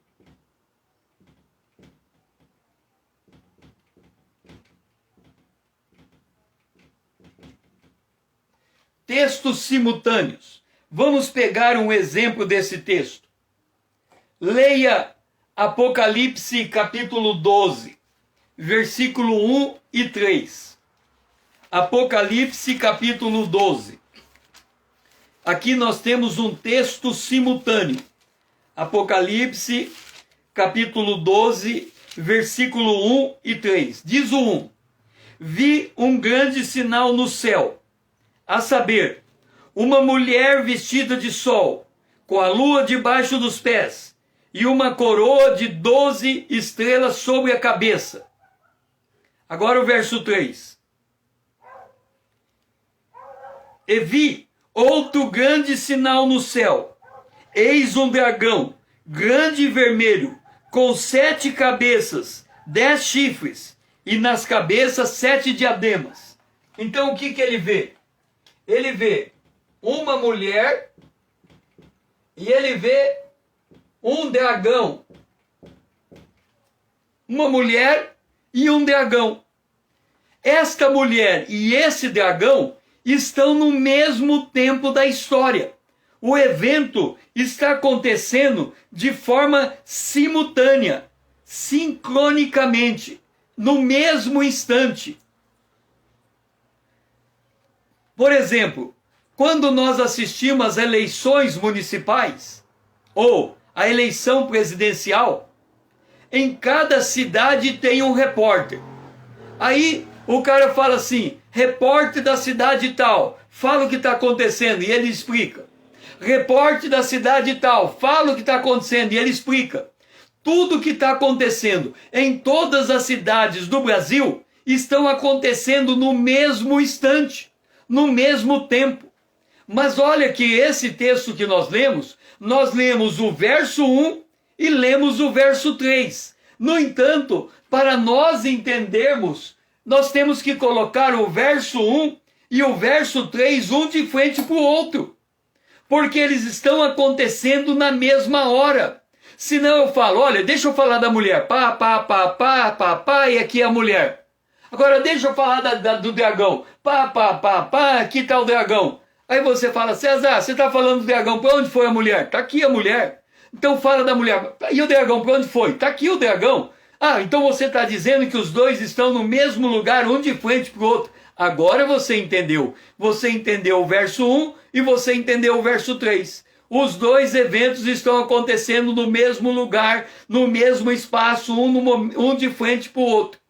Textos simultâneos. Vamos pegar um exemplo desse texto. Leia Apocalipse capítulo 12, versículo 1 e 3. Apocalipse capítulo 12. Aqui nós temos um texto simultâneo. Apocalipse, capítulo 12, versículo 1 e 3. Diz o 1: Vi um grande sinal no céu, a saber, uma mulher vestida de sol, com a lua debaixo dos pés, e uma coroa de 12 estrelas sobre a cabeça. Agora o verso 3. E vi outro grande sinal no céu. Eis um dragão, grande e vermelho, com 7 cabeças, 10 chifres, e nas cabeças 7 diademas. Então o que ele vê? Ele vê uma mulher e ele vê um dragão. Uma mulher e um dragão. Esta mulher e esse dragão estão no mesmo tempo da história. O evento está acontecendo de forma simultânea, sincronicamente, no mesmo instante. Por exemplo, quando nós assistimos às eleições municipais ou a eleição presidencial, em cada cidade tem um repórter. Aí o cara fala assim: repórter da cidade tal, fala o que está acontecendo, e ele explica. Repórter da cidade tal, fala o que está acontecendo, e ele explica. Tudo o que está acontecendo em todas as cidades do Brasil estão acontecendo no mesmo instante, no mesmo tempo. Mas olha que esse texto que nós lemos o verso 1 e lemos o verso 3. No entanto, para nós entendermos, nós temos que colocar o verso 1 e o verso 3, um de frente para o outro. Porque eles estão acontecendo na mesma hora. Senão eu falo, olha, deixa eu falar da mulher. Pá, pá, pá, pá, pá, pá, e aqui é a mulher. Agora deixa eu falar do dragão. Pá, pá, pá, pá, aqui está o dragão. Aí você fala, César, você está falando do dragão, para onde foi a mulher? Está aqui a mulher. Então fala da mulher. E o dragão, para onde foi? Está aqui o dragão. Ah, então você está dizendo que os dois estão no mesmo lugar, um de frente para o outro. Agora você entendeu. Você entendeu o verso 1 e você entendeu o verso 3. Os dois eventos estão acontecendo no mesmo lugar, no mesmo espaço, um de frente para o outro.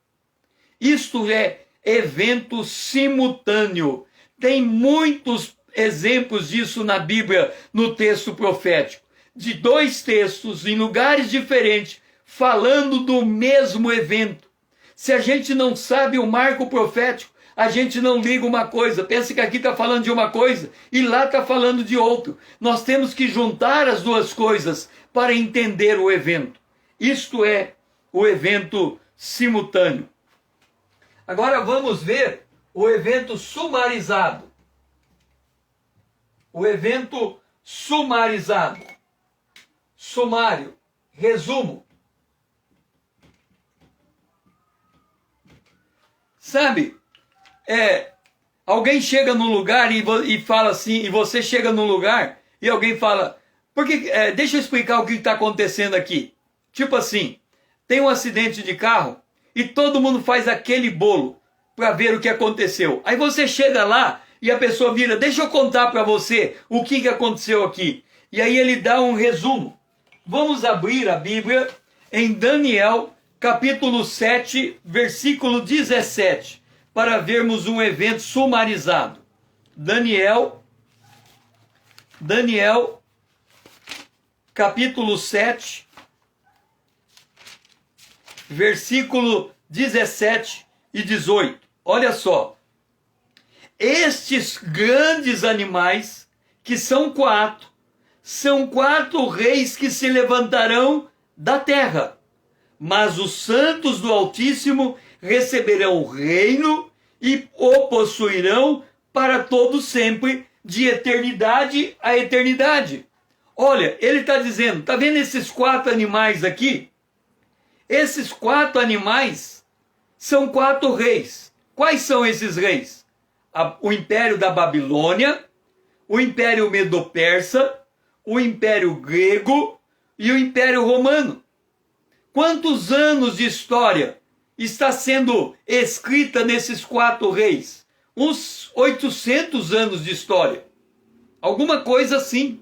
Isto é evento simultâneo. Tem muitos exemplos disso na Bíblia, no texto profético. De dois textos em lugares diferentes, falando do mesmo evento. Se a gente não sabe o marco profético, a gente não liga uma coisa, pensa que aqui está falando de uma coisa e lá está falando de outro. Nós temos que juntar as duas coisas para entender o evento. Isto é o evento simultâneo. Agora vamos ver o evento sumarizado. O evento sumarizado. Sumário, resumo. Sabe? Alguém chega num lugar e fala assim, e você chega num lugar e alguém fala, deixa eu explicar o que está acontecendo aqui. Tipo assim, tem um acidente de carro e todo mundo faz aquele bolo para ver o que aconteceu. Aí você chega lá e a pessoa vira, deixa eu contar para você o que aconteceu aqui. E aí ele dá um resumo. Vamos abrir a Bíblia em Daniel, capítulo 7, versículo 17. Para vermos um evento sumarizado. Daniel, capítulo 7, versículo 17 e 18. Olha só. Estes grandes animais, que são quatro reis que se levantarão da terra. Mas os santos do Altíssimo receberão o reino e o possuirão para todo sempre, de eternidade a eternidade. Olha, ele está dizendo, está vendo esses 4 animais aqui? Esses 4 animais são 4 reis. Quais são esses reis? O Império da Babilônia, o Império Medo-Persa, o Império Grego e o Império Romano. Quantos anos de história está sendo escrita nesses 4 reis? Uns 800 anos de história. Alguma coisa assim.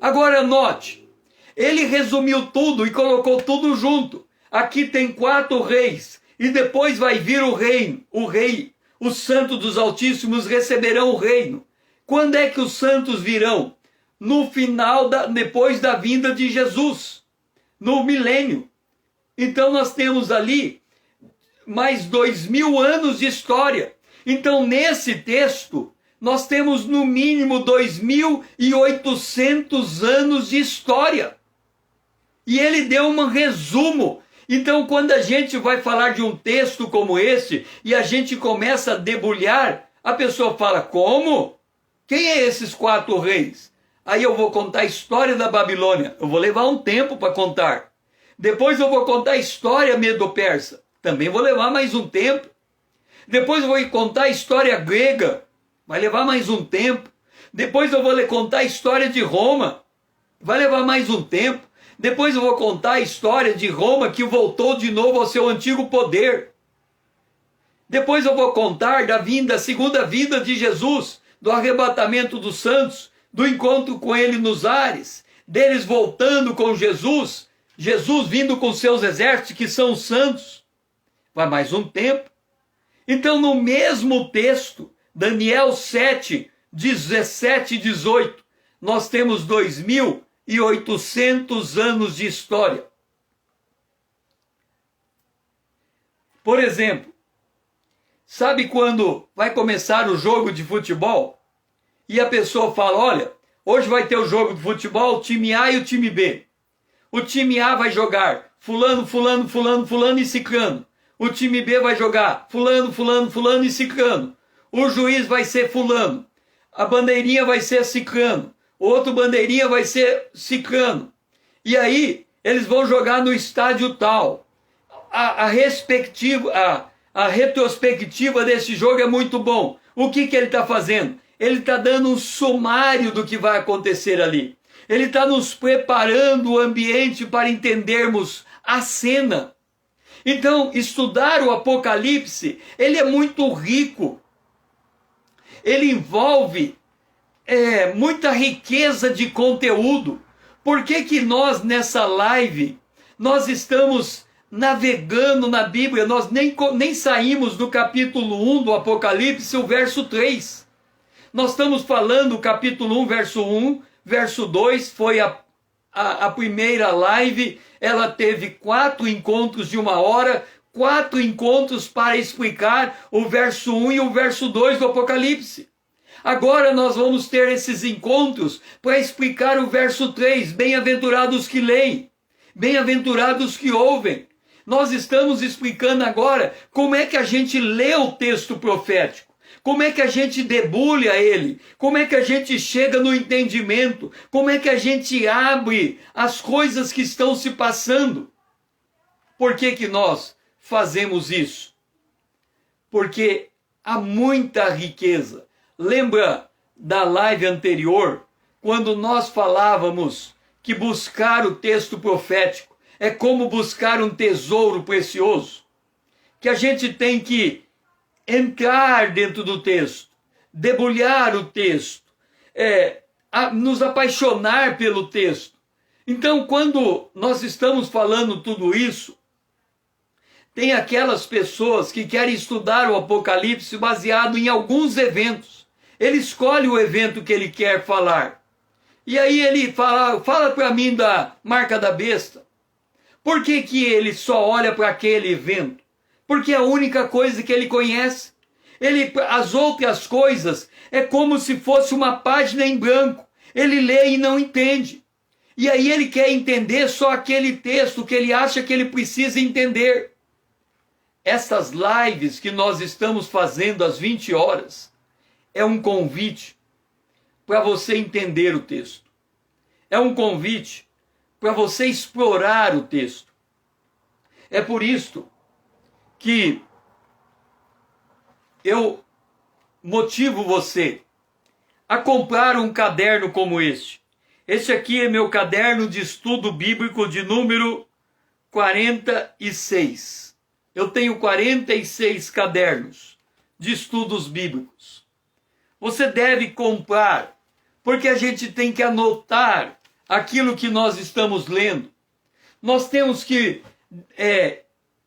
Agora note, ele resumiu tudo e colocou tudo junto. Aqui tem 4 reis e depois vai vir o rei. Os santos dos Altíssimos receberão o reino. Quando é que os santos virão? No final, depois da vinda de Jesus. No milênio. Então nós temos ali mais 2000 anos de história. Então nesse texto nós temos no mínimo 2800 anos de história. E ele deu um resumo. Então quando a gente vai falar de um texto como esse e a gente começa a debulhar, a pessoa fala, como? Quem é esses 4 reis? Aí eu vou contar a história da Babilônia. Eu vou levar um tempo para contar. Depois eu vou contar a história medo-persa. Também vou levar mais um tempo. Depois eu vou contar a história grega. Vai levar mais um tempo. Depois eu vou contar a história de Roma. Vai levar mais um tempo. Depois eu vou contar a história de Roma que voltou de novo ao seu antigo poder. Depois eu vou contar da segunda vinda de Jesus, do arrebatamento dos santos, do encontro com ele nos ares, deles voltando com Jesus, Jesus vindo com seus exércitos, que são os santos. Vai mais um tempo. Então, no mesmo texto, Daniel 7, 17 e 18, nós temos 2800 anos de história. Por exemplo, sabe quando vai começar o jogo de futebol? E a pessoa fala, olha, hoje vai ter o jogo de futebol, o time A e o time B. O time A vai jogar fulano, fulano, fulano, fulano e ciclano. O time B vai jogar fulano, fulano, fulano e ciclano. o juiz vai ser fulano, a bandeirinha vai ser ciclano, outro bandeirinha vai ser ciclano. E aí eles vão jogar no estádio tal. A retrospectiva desse jogo é muito bom. O que ele está fazendo? Ele está dando um sumário do que vai acontecer ali. Ele está nos preparando o ambiente para entendermos a cena. Então, estudar o Apocalipse, ele é muito rico. Ele envolve muita riqueza de conteúdo. Por que nós, nessa live, nós estamos navegando na Bíblia? Nós nem saímos do capítulo 1 do Apocalipse, o verso 3. Nós estamos falando o capítulo 1, verso 1, verso 2, foi a primeira live. Ela teve 4 encontros de 1 hora, 4 encontros para explicar o verso 1 e o verso 2 do Apocalipse. Agora nós vamos ter esses encontros para explicar o verso 3, bem-aventurados que leem, bem-aventurados que ouvem. Nós estamos explicando agora como é que a gente lê o texto profético, como é que a gente debulha ele, como é que a gente chega no entendimento, como é que a gente abre as coisas que estão se passando. Por que nós fazemos isso? Porque há muita riqueza. Lembra da live anterior, quando nós falávamos que buscar o texto profético é como buscar um tesouro precioso? Que a gente tem que entrar dentro do texto, debulhar o texto, nos apaixonar pelo texto. Então, quando nós estamos falando tudo isso, tem aquelas pessoas que querem estudar o Apocalipse baseado em alguns eventos. Ele escolhe o evento que ele quer falar. E aí ele fala para mim da marca da besta. Por que ele só olha para aquele evento? Porque é a única coisa que ele conhece. As outras coisas é como se fosse uma página em branco. Ele lê e não entende. E aí ele quer entender só aquele texto que ele acha que ele precisa entender. Essas lives que nós estamos fazendo às 20 horas é um convite para você entender o texto. É um convite para você explorar o texto. É por isso que eu motivo você a comprar um caderno como este. Este aqui é meu caderno de estudo bíblico de número 46. Eu tenho 46 cadernos de estudos bíblicos. Você deve comprar, porque a gente tem que anotar aquilo que nós estamos lendo. Nós temos que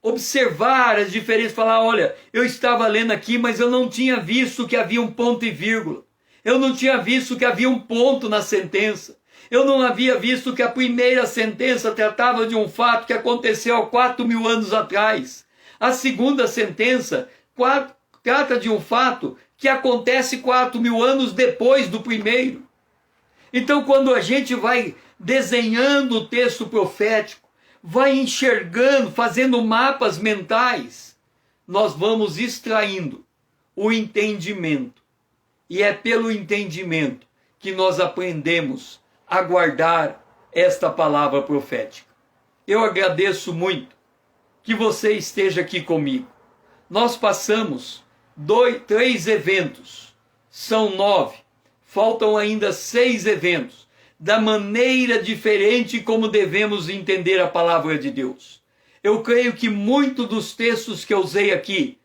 observar as diferenças, falar, olha, eu estava lendo aqui, mas eu não tinha visto que havia um ponto e vírgula. Eu não tinha visto que havia um ponto na sentença. Eu não havia visto que a primeira sentença tratava de um fato que aconteceu há 4.000 anos atrás. A segunda sentença trata de um fato que acontece 4.000 anos depois do primeiro. Então, quando a gente vai desenhando o texto profético, vai enxergando, fazendo mapas mentais, nós vamos extraindo o entendimento. E é pelo entendimento que nós aprendemos a guardar esta palavra profética. Eu agradeço muito que você esteja aqui comigo. Nós passamos 3 eventos, são 9, faltam ainda 6 eventos, da maneira diferente como devemos entender a palavra de Deus. Eu creio que muito dos textos que eu usei aqui,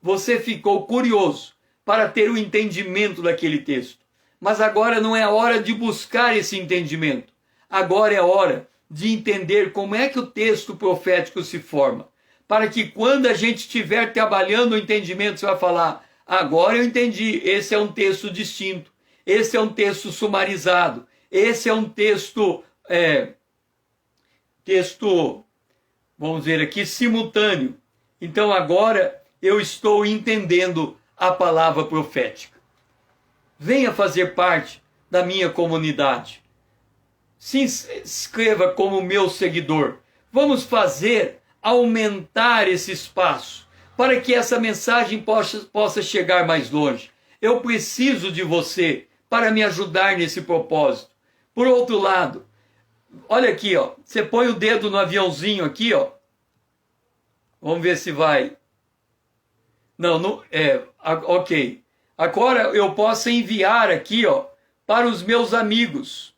você ficou curioso para ter o entendimento daquele texto. Mas agora não é a hora de buscar esse entendimento. Agora é a hora de entender como é que o texto profético se forma. Para que quando a gente estiver trabalhando o entendimento, você vai falar, agora eu entendi, esse é um texto distinto, esse é um texto sumarizado, esse é um texto, vamos dizer aqui, simultâneo. Então agora eu estou entendendo a palavra profética. Venha fazer parte da minha comunidade. Se inscreva como meu seguidor. Vamos aumentar esse espaço. para que essa mensagem possa chegar mais longe. Eu preciso de você para me ajudar nesse propósito. Por outro lado, olha aqui, ó, você põe o dedo no aviãozinho aqui, ó. Vamos ver se vai. Não, ok. Agora eu posso enviar aqui, ó, para os meus amigos.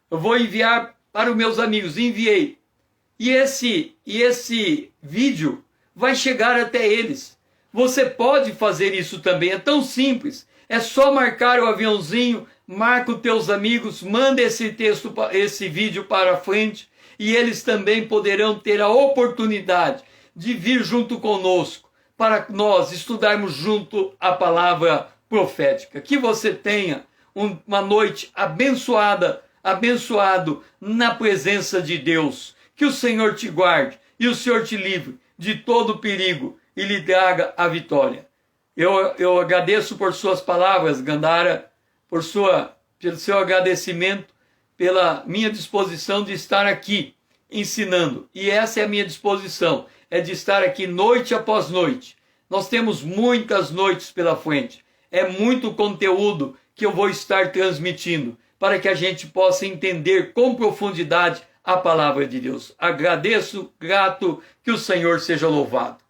Eu vou enviar para os meus amigos. Enviei. E esse vídeo vai chegar até eles. Você pode fazer isso também. É tão simples. É só marcar o aviãozinho, marca os teus amigos, manda esse vídeo para frente, e eles também poderão ter a oportunidade de vir junto conosco para nós estudarmos junto a palavra profética. Que você tenha uma noite abençoado na presença de Deus. Que o Senhor te guarde e o Senhor te livre de todo perigo e lhe traga a vitória. Eu agradeço por suas palavras, Gandara, pelo seu agradecimento, pela minha disposição de estar aqui ensinando. E essa é a minha disposição, é de estar aqui noite após noite. Nós temos muitas noites pela frente. É muito conteúdo que eu vou estar transmitindo para que a gente possa entender com profundidade a palavra de Deus. Agradeço, grato, que o Senhor seja louvado.